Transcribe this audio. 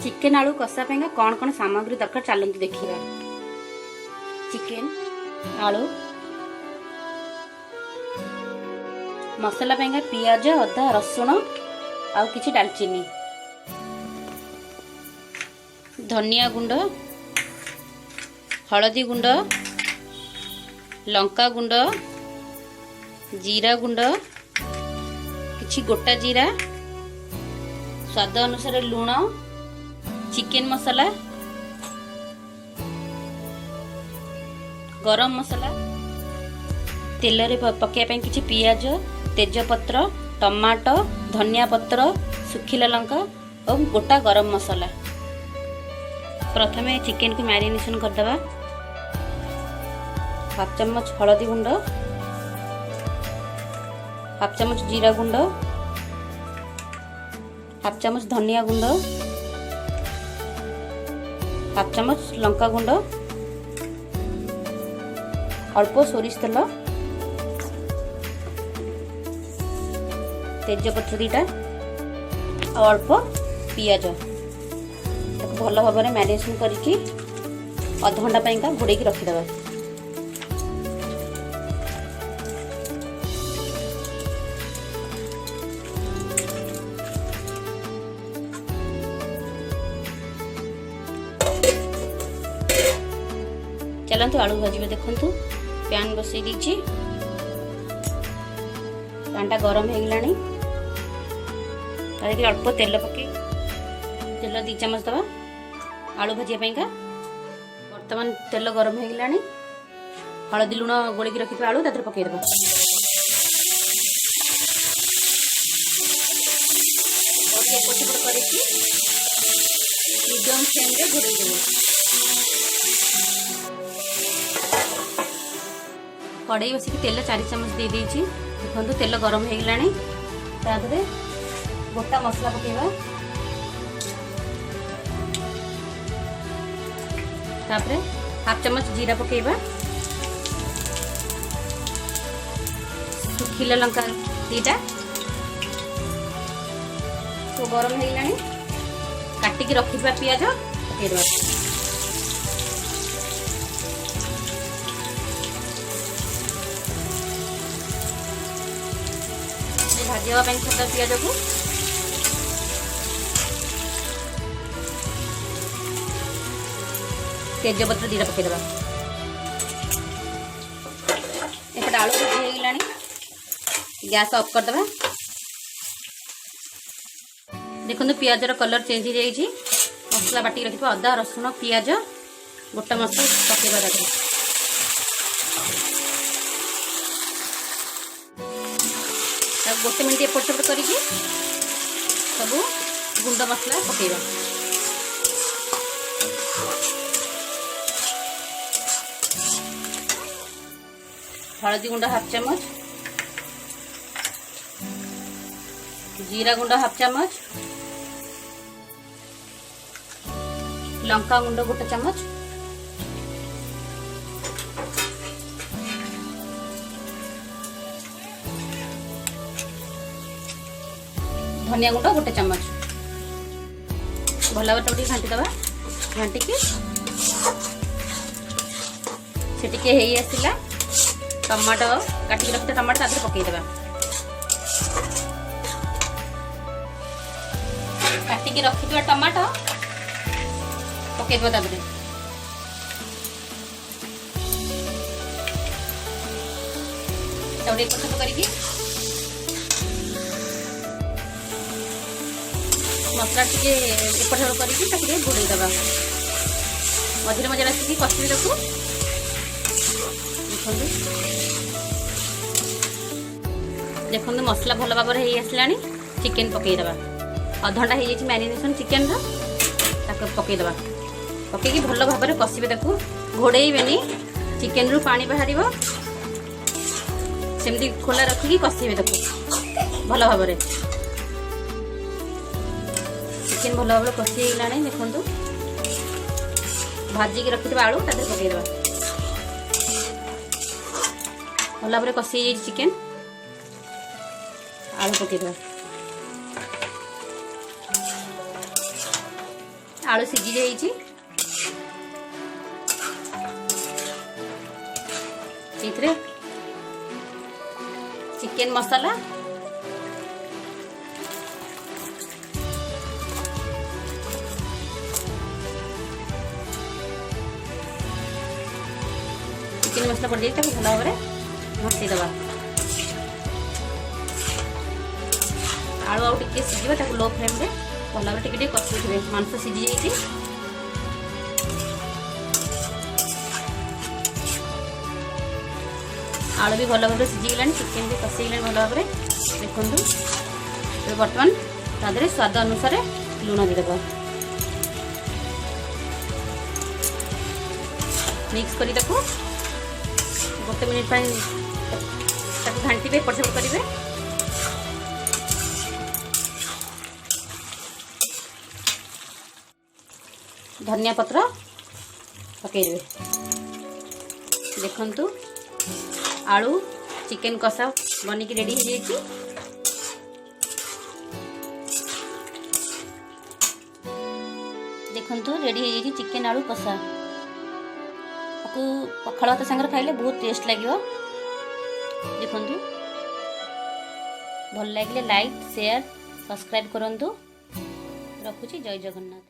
Chicken आलू कषा कौन कौन सामग्री दरकार चलते देखा। चिकेन आलू मसला पियाज अदा रसुण आउ किछि डालचीनी धनिया गुंड हलदी गुंड लंका गुंड जीरा गुंड किछि गोटा जीरा स्वाद अनुसार लूण चिकेन मसला गरम मसला तेल रे पकाइबा किछि पियाज तेजपत्र टमाटो धनिया पत्र सुखिला लंका और गोटा गरम मसला। प्रथमे चिकेन को मैरिनेशन करदबा। हाफ चम्मच हलदी गुंड हाफ चम्मच जीरा गुंड हाफ चम्मच धनिया गुंड हाफ चम्मच लंका गुंड अल्प सोरिष तेल तेजपत्र दीटा और अल्प पियाज भल भाव में मैरिनेशन करके अध घंटा पाइंका घोड़े रखीदे। चलतु आलू भाजी देखु पैन बसई दी पैनटा गरम हो गलानी अल्प तेल पके तेल 2 चम्मच दबा आलू भाजी का। बर्तमान तेल गरम हो गलानी हलदी लुण गोलिक रखी आलू तादर पकईदबा। मीडियम फ्लेम रे घोड़े कड़ई बसिक तेल 4 चम्मच दे देछि। देखो तेल गरम हो गलानी तादरे गोटा मसला पकेबा तापरे हाफ चम्मच जीरा पकेबा सुखिला लंका दीटा तो गरम हो गलानी काटिकी रखिबा पियाज पकेबा। भाजवा छाता पियाज को तेजपत्र दीटा पकईदबा। एपटे आलू भाजी हो गलानी गैस ऑफ करदबा। देखो पियाजर कलर चेंज हो जाइए। मसला बाटी रखिबा अदा रसुण पियाज गोटा मसला पकईबा ताकि गोटे मिनट एपट सेपट कर सब गुंड मसला पकेबा। हलदी गुंड हाफ चम्मच जीरा गुंड हाफ चम्मच लंका गुंड गोटे चम्मच धनिया गुंड गोटे चम्मच भल भाव घाटी दबा। घाटिकी से आसला टमाटो काटिक रखते टमाटो तादर पकईदबा। काटिक रखिथिबा टमाटो पकईदबा तादरे एक पछप करके मसला टे एपट सेपट करके घोड़े दबा। मझे मझे आसिक कषि देखो देखो मसला भल भाव में आसला। चिकेन पकईदबा अध घंटा हो मैरिनेशन चिकेन पकईदबा। पकईकी भल भाव में कषिबे देखो घोड़ेबेनी चिकेन रु पानी बाहर सेमती खोला रखिकी कषिबे देखो भल भाव में। चिकेन भल भाव कषि गलानी देखो भाजिक रखिथिबा आलू तादर पकईदबा। भल भाव में कषि चिकेन आलू पकईदबा। आलू सीझी जाइए चिकेन मसाला चिकेन मसला पड़ जाए भल भाव में घसीदबा आलू आउ टे सीझे लो फ्लेम रे भल भाव टे कषुवे मांस सीझी जाइए आलू भी भल भाव सीझीगला चिकेन भी कषीगला भल भाव देखु बर्तमान तादे स्वाद अनुसार लुण देदेव मिक्स करी गोटे मिनिट घाटी एपट सेपट करेंगे धनिया पत्र पकईदेवे देखु आलू चिकेन कषा बनिकी रेडी हो जाइए देखु रेडी हो जाइए चिकेन आलू कषा आपको पखाल भात सागर खाइले बहुत टेस्ट लगे देखु भल लगे लाइक शेयर सब्सक्राइब करूँ रखुची जय जगन्नाथ।